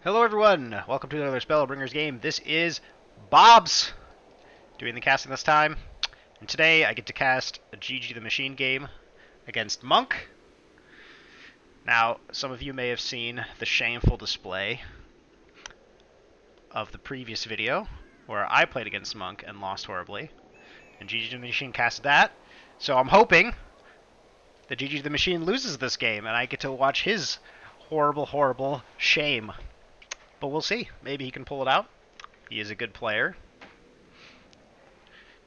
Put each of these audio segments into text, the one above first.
Hello everyone, welcome to another Spellbringers game. This is Bob's doing the casting this time. And today I get to cast a GGTheMachine game against Monk. Now, some of you may have seen the shameful display of the previous video where I played against Monk and lost horribly. And GGTheMachine casted that. So I'm hoping that GGTheMachine loses this game and I get to watch his horrible shame. But we'll see. Maybe he can pull it out. He is a good player.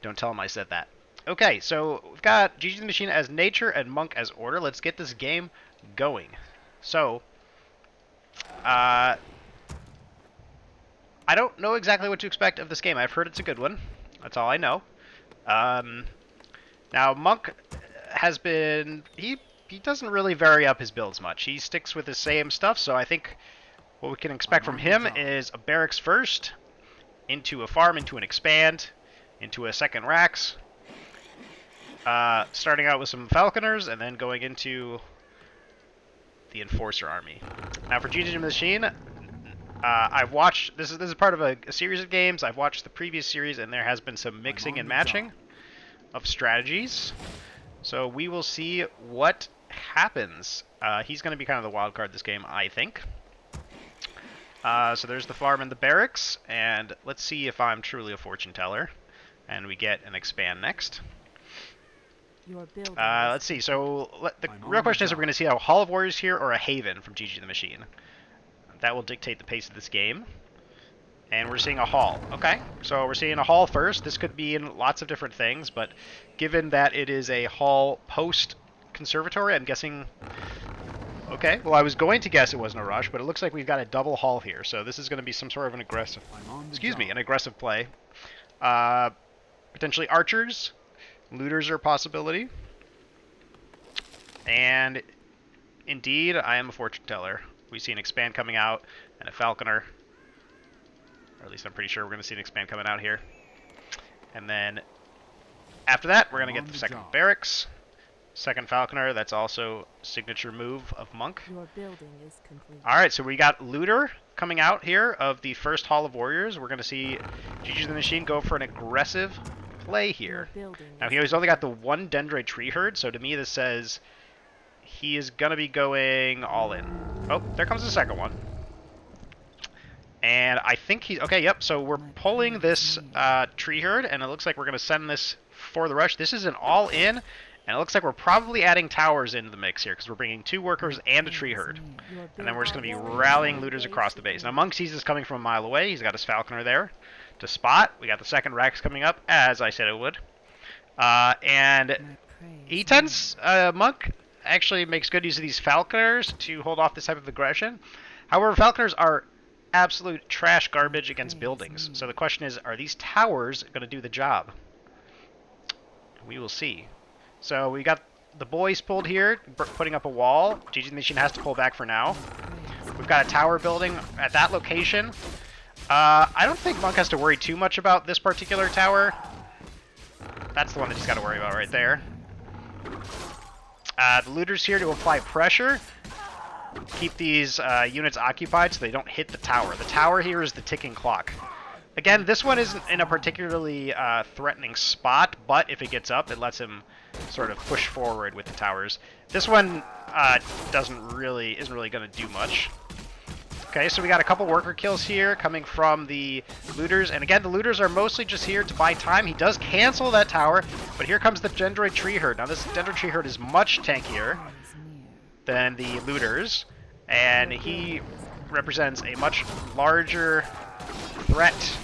Don't tell him I said that. Okay, so we've got GGTheMachine as nature and Monk as order. Let's get this game going. So, I don't know exactly what to expect of this game. I've heard it's a good one. That's all I know. Now, Monk has been... He doesn't really vary up his builds much. He sticks with the same stuff, so I think... what we can expect from him is a barracks first, into a farm, into an expand, into a second racks, starting out with some falconers, and then going into the enforcer army. Now for GGTheMachine, I've watched, this is part of a series of games, I've watched the previous series, and there has been some mixing and matching of strategies. So we will see what happens. He's going to be kind of the wild card this game, I think. So there's the farm and the barracks, and let's see if I'm truly a fortune teller. And we get an expand next. Let's see, so the real question is, are we going to see a Hall of Warriors here or a Haven from GGTheMachine? That will dictate the pace of this game. And we're seeing a Hall. Okay, so we're seeing a Hall first. This could be in lots of different things, but given that it is a Hall post-conservatory, I'm guessing... Okay, well I was going to guess it wasn't a rush, but it looks like we've got a double Hall here, so this is going to be some sort of an aggressive... an aggressive play. Potentially archers. Looters are a possibility. And indeed, I am a fortune teller. We see an expand coming out and a falconer. Or at least I'm pretty sure we're going to see an expand coming out here. And then after that, we're going to get the second barracks. Second falconer, that's also signature move of Monk. Your building is complete. Alright, so we got looter coming out here of the first Hall of Warriors. We're going to see GGTheMachine go for an aggressive play here. Now he's only got the one dendroid tree herd, so to me this says he is going to be going all in. Oh, there comes the second one. And I think he's... Okay, yep, so we're pulling this tree herd, and it looks like we're going to send this for the rush. This is an all-in. And it looks like we're probably adding towers into the mix here, because we're bringing 2 workers and a tree herd. And then we're just going to be rallying looters across the base. Now, Monk sees this coming from a mile away. He's got his falconer there to spot. We got the second racks coming up, as I said it would. And he tends... Monk actually makes good use of these falconers to hold off this type of aggression. However, falconers are absolute trash garbage against buildings. So the question is, are these towers going to do the job? We will see. So we got the boys pulled here, putting up a wall. GGTheMachine has to pull back for now. We've got a tower building at that location. I don't think Monk has to worry too much about this particular tower. That's the one that he's got to worry about right there. The looters here to apply pressure. Keep these units occupied so they don't hit the tower. The tower here is the ticking clock. Again, this one isn't in a particularly threatening spot, but if it gets up, it lets him sort of push forward with the towers. This one isn't really going to do much. Okay, so we got a couple worker kills here coming from the looters, and again, the looters are mostly just here to buy time. He does cancel that tower, but here comes the dendroid tree herd. Now, this dendroid tree herd is much tankier than the looters, and he represents a much larger threat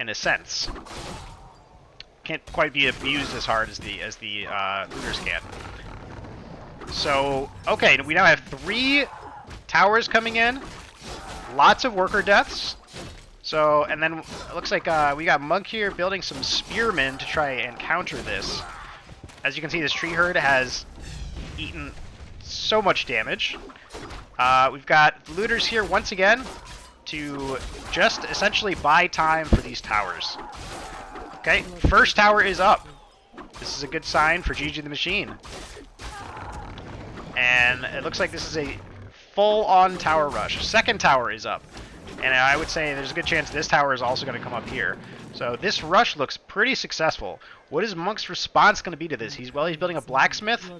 in a sense. Can't quite be abused as hard as the looters can. So, okay, we now have 3 towers coming in. Lots of worker deaths. So, and then it looks like we got Monk here building some spearmen to try and counter this. As you can see, this tree herd has eaten so much damage. We've got looters here once again to just essentially buy time for these towers. Okay, first tower is up. This is a good sign for GGTheMachine. And it looks like this is a full-on tower rush. Second tower is up. And I would say there's a good chance this tower is also going to come up here. So this rush looks pretty successful. What is Monk's response going to be to this? He's building a blacksmith,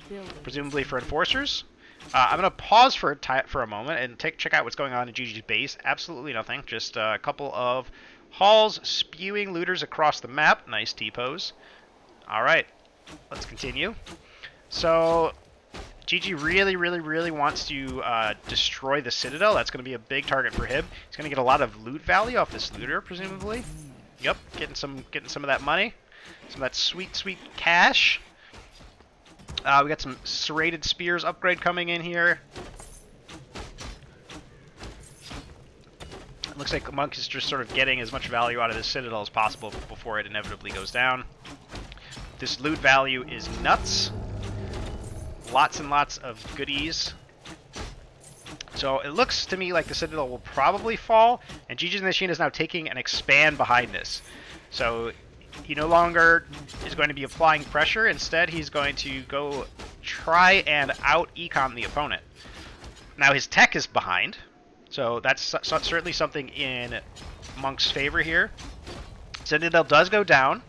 presumably for enforcers. I'm going to pause for a moment and check out what's going on in GG's base. Absolutely nothing. Just a couple of halls spewing looters across the map. Nice T-pose. All right, let's continue. So GG really wants to destroy the Citadel. That's going to be a big target for him. He's going to get a lot of loot value off this looter, presumably. Yep, getting some of that money, some of that sweet cash. We got some serrated spears upgrade coming in here. It looks like Monk is just sort of getting as much value out of this Citadel as possible before it inevitably goes down. This loot value is nuts. Lots and lots of goodies. So it looks to me like the Citadel will probably fall, and GGTheMachine is now taking an expand behind this. So he no longer is going to be applying pressure. Instead, he's going to go try and out-econ the opponent. Now his tech is behind, so that's certainly something in Monk's favor here. Citadel does go down.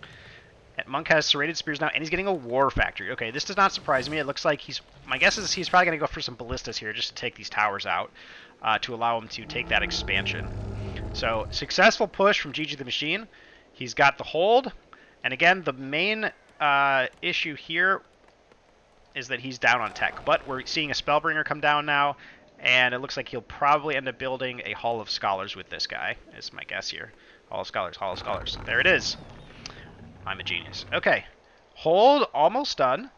Monk has serrated spears now, and he's getting a war factory. Okay, this does not surprise me. It looks like my guess is he's probably going to go for some ballistas here just to take these towers out to allow him to take that expansion. So, successful push from GGTheMachine. He's got the hold, and again, the main issue here is that he's down on tech. But we're seeing a Spellbringer come down now, and it looks like he'll probably end up building a Hall of Scholars with this guy, is my guess here. Hall of Scholars, Hall of Scholars. There it is. I'm a genius. Okay, hold almost done.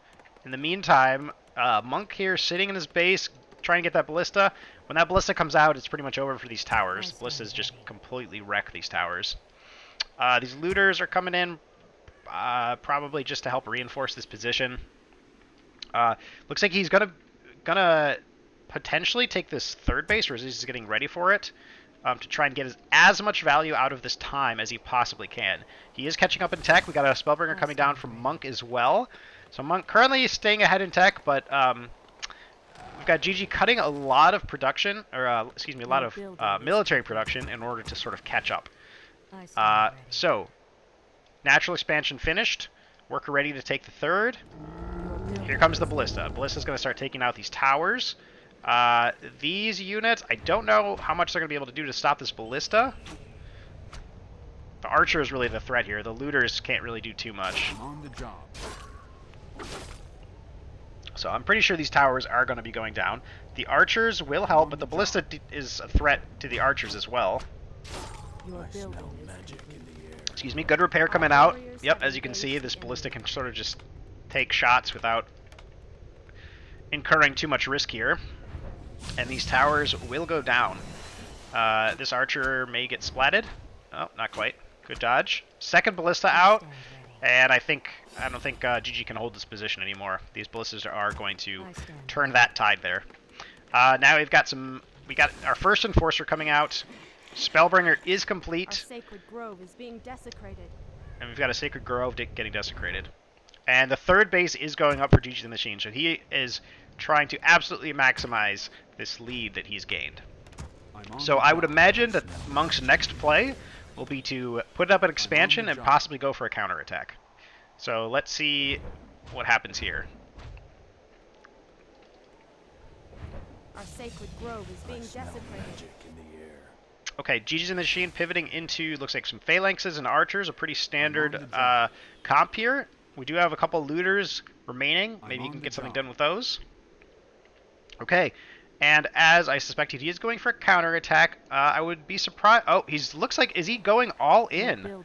In the meantime, Monk here sitting in his base, trying to get that ballista. When that ballista comes out, it's pretty much over for these towers. Ballistas just completely wreck these towers. These looters are coming in, probably just to help reinforce this position. Looks like he's gonna potentially take this third base, or is he just getting ready for it? To try and get as much value out of this time as he possibly can. He is catching up in tech. We got a Spellbringer coming down from Monk as well. So Monk currently is staying ahead in tech, but we've got GG cutting a lot of production, or a lot of military production in order to sort of catch up. So, natural expansion finished. Worker ready to take the third. Here comes the ballista. Ballista's going to start taking out these towers. These units, I don't know how much they're going to be able to do to stop this ballista. The archer is really the threat here. The looters can't really do too much. On the job. So I'm pretty sure these towers are going to be going down. The archers will help, but the ballista is a threat to the archers as well. Excuse me, good repair coming out. Yep, as you can see, this ballista can sort of just take shots without incurring too much risk here. And these towers will go down. This archer may get splatted. Oh, not quite. Good dodge. Second ballista out, and I don't think GG can hold this position anymore. These ballistas are going to turn that tide there. Now we got our first enforcer coming out. Spellbringer is complete. Our sacred grove is being desecrated. And we've got a sacred grove getting desecrated. And the third base is going up for GGTheMachine, so he is trying to absolutely maximize this lead that he's gained. So I would imagine that Monk's next play will be to put up an expansion and possibly go for a counterattack. So let's see what happens here. Our sacred grove is being desecrated. Okay, GGTheMachine pivoting into, looks like some phalanxes and archers, a pretty standard comp here. We do have a couple looters remaining. Maybe you can get something done with those. Okay, and as I suspected, he is going for a counterattack. I would be surprised. Oh, looks like, is he going all in?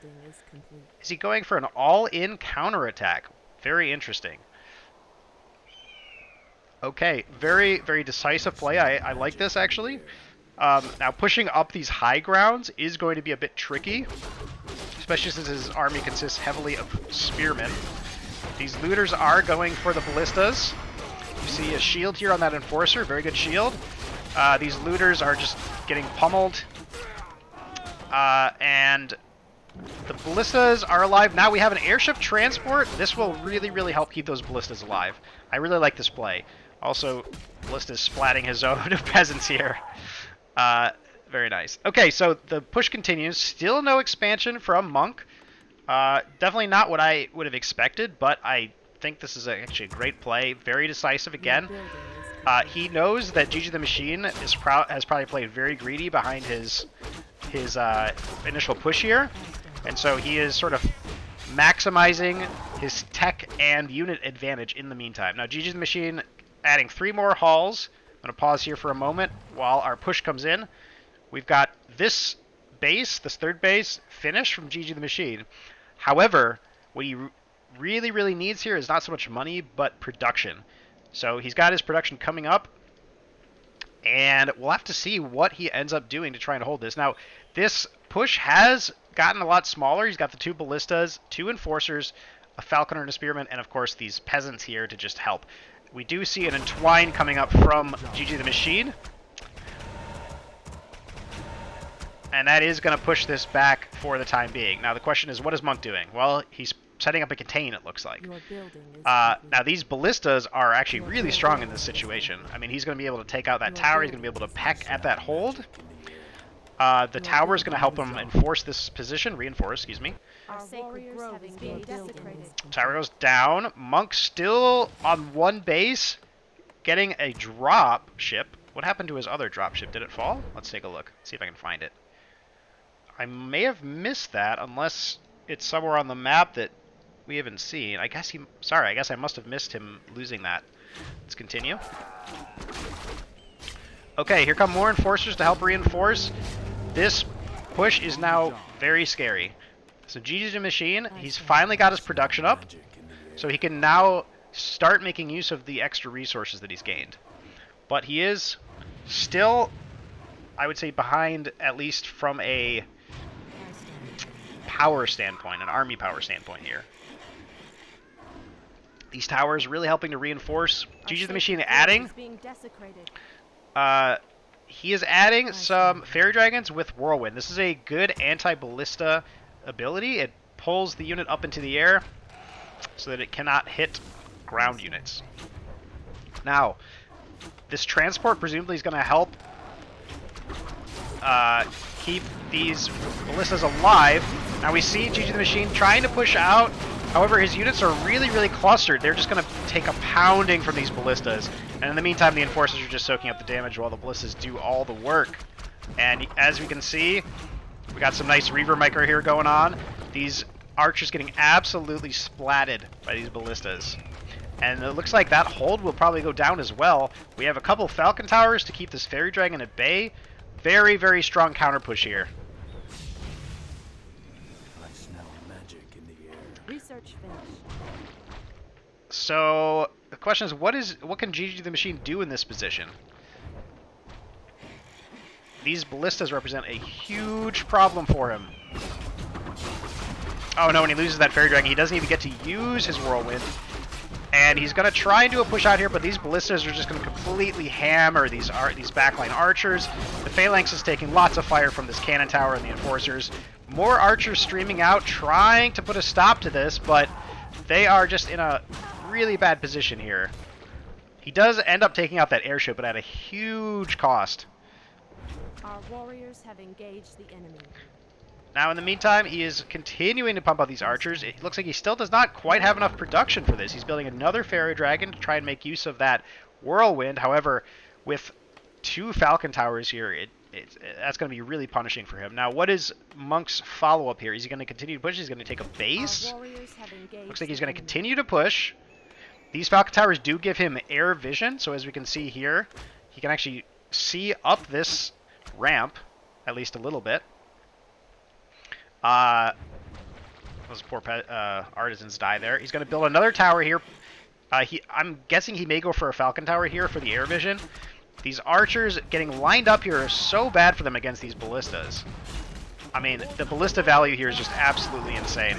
Is he going for an all-in counterattack? Very interesting. Okay, very, very decisive play. I like this, actually. Now, pushing up these high grounds is going to be a bit tricky, especially since his army consists heavily of spearmen. These looters are going for the ballistas. You see a shield here on that enforcer, very good shield. These looters are just getting pummeled. And the ballistas are alive. Now we have an airship transport. This will really, really help keep those ballistas alive. I really like this play. Also, ballista's splatting his own peasants here. Very nice. Okay, so the push continues. Still no expansion from Monk. Definitely not what I would have expected, but I think this is actually a great play. Very decisive again. He knows that GGTheMachine has probably played very greedy behind his initial push here, and so he is sort of maximizing his tech and unit advantage in the meantime. Now GGTheMachine adding 3 more halls. I'm going to pause here for a moment while our push comes in. We've got this base, this third base, finished from GGTheMachine. However, what he really needs here is not so much money, but production. So he's got his production coming up, and we'll have to see what he ends up doing to try and hold this. Now, this push has gotten a lot smaller. He's got the 2 ballistas, 2 enforcers, a falconer and a spearman, and of course these peasants here to just help. We do see an entwine coming up from GGTheMachine. And that is going to push this back for the time being. Now the question is, what is Monk doing? Well, he's setting up a contain, it looks like. Now these ballistas are actually really strong in this situation. I mean, he's going to be able to take out that tower. He's going to be able to peck at that hold. The tower is going to help him enforce this position, reinforce, excuse me. Tower goes down. Monk still on 1 base, getting a drop ship. What happened to his other drop ship? Did it fall? Let's take a look, see if I can find it. I may have missed that, unless it's somewhere on the map that we haven't seen. I guess I guess I must have missed him losing that. Let's continue. Okay, here come more enforcers to help reinforce. This push is now very scary. So GGTheMachine, he's finally got his production up, so he can now start making use of the extra resources that he's gained. But he is still, I would say, behind, at least from a power standpoint, an army power standpoint here. These towers really helping to reinforce. GGTheMachine adding. He is adding some fairy dragons with whirlwind. This is a good anti-ballista ability. It pulls the unit up into the air so that it cannot hit ground units. Now, this transport presumably is going to help keep these ballistas alive. Now we see GGTheMachine trying to push out. However, his units are really clustered. They're just going to take a pounding from these ballistas. And in the meantime, the enforcers are just soaking up the damage while the ballistas do all the work. And as we can see, we got some nice Reaver Micro here going on. These archers getting absolutely splatted by these ballistas. And it looks like that hold will probably go down as well. We have a couple Falcon Towers to keep this Fairy Dragon at bay. Very strong counter push here. I smell magic in the air. Research finished. So the question is, what can GGTheMachine do in this position? These ballistas represent a huge problem for him. Oh no, when he loses that Fairy Dragon, he doesn't even get to use his Whirlwind. And he's going to try and do a push out here, but these ballistas are just going to completely hammer these backline archers. The Phalanx is taking lots of fire from this cannon tower and the enforcers. More archers streaming out, trying to put a stop to this, but they are just in a really bad position here. He does end up taking out that airship, but at a huge cost. Our warriors have engaged the enemy. Now, in the meantime, he is continuing to pump out these archers. It looks like he still does not quite have enough production for this. He's building another Fairy Dragon to try and make use of that Whirlwind. However, with 2 Falcon Towers here, that's going to be really punishing for him. Now, what is Monk's follow-up here? Is he going to continue to push? He's going to take a base. Looks like he's going to continue to push. These Falcon Towers do give him air vision, so as we can see here, he can actually see up this ramp, at least a little bit. Those poor artisans die there. He's going to build another tower here. I'm guessing he may go for a Falcon Tower here for the air vision. These archers getting lined up here are so bad for them against these ballistas. I mean, the ballista value here is just absolutely insane.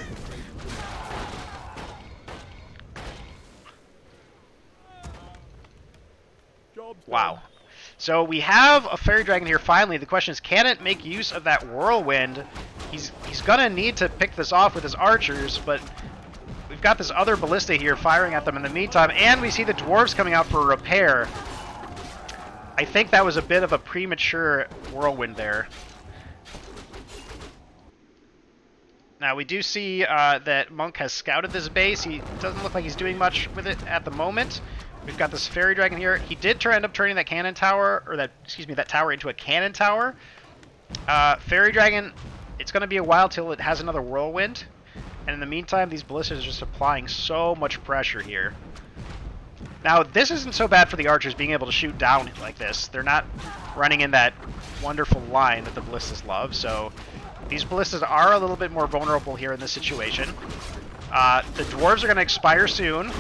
Wow. So we have a Fairy Dragon here finally. The question is, can it make use of that Whirlwind? He's gonna need to pick this off with his archers, but we've got this other ballista here firing at them in the meantime, and we see the dwarves coming out for a repair. I think that was a bit of a premature whirlwind there. Now, we do see that Monk has scouted this base. He doesn't look like he's doing much with it at the moment. We've got this Fairy Dragon here. He did end up turning that cannon tower, or that tower into a cannon tower. Fairy Dragon, it's going to be a while till it has another whirlwind. And in the meantime, these ballistas are just applying so much pressure here. Now, this isn't so bad for the archers being able to shoot down like this. They're not running in that wonderful line that the ballistas love, so these ballistas are a little bit more vulnerable here in this situation. The dwarves are going to expire soon.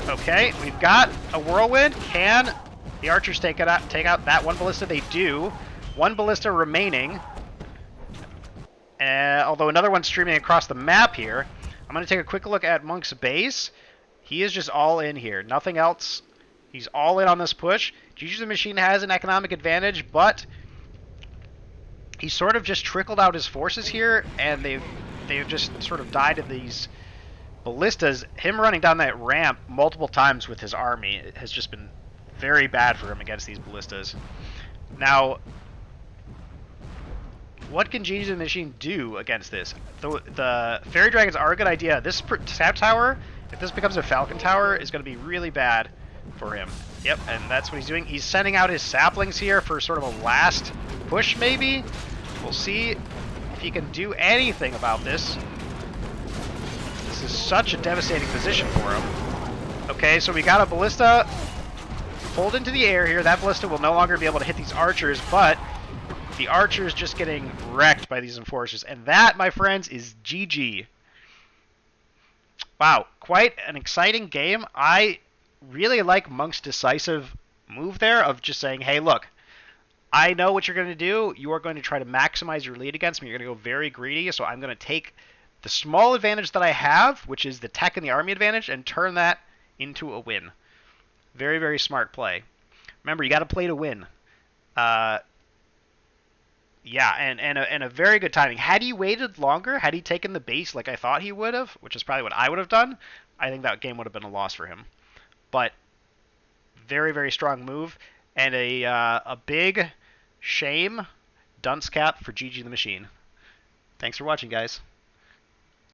Okay, we've got a whirlwind. Can the archers take out that one ballista? They do. One ballista remaining. Although another one's streaming across the map here. I'm going to take a quick look at Monk's base. He is just all in here. Nothing else. He's all in on this push. GGTheMachine has an economic advantage, but he sort of just trickled out his forces here, and they've just sort of died to these ballistas. Him running down that ramp multiple times with his army has just been very bad for him against these ballistas. Now, what can GGTheMachine do against this? The Fairy Dragons are a good idea. This sap tower, if this becomes a Falcon Tower, is going to be really bad for him. Yep, and that's what he's doing. He's sending out his saplings here for sort of a last push, maybe. We'll see if he can do anything about this. This is such a devastating position for him. Okay, so we got a ballista pulled into the air here. That ballista will no longer be able to hit these archers, but the archers just getting wrecked by these enforcers. And that, my friends, is GG. Wow, quite an exciting game. I really like Monk's decisive move there of just saying, hey, look, I know what you're going to do. You are going to try to maximize your lead against me. You're going to go very greedy, so I'm going to take the small advantage that I have, which is the tech and the army advantage, and turn that into a win. Very, very smart play. Remember, you got to play to win. Yeah, and a very good timing. Had he waited longer, had he taken the base like I thought he would have, which is probably what I would have done, I think that game would have been a loss for him. But very, very strong move, and a big shame dunce cap for GGTheMachine. Thanks for watching, guys.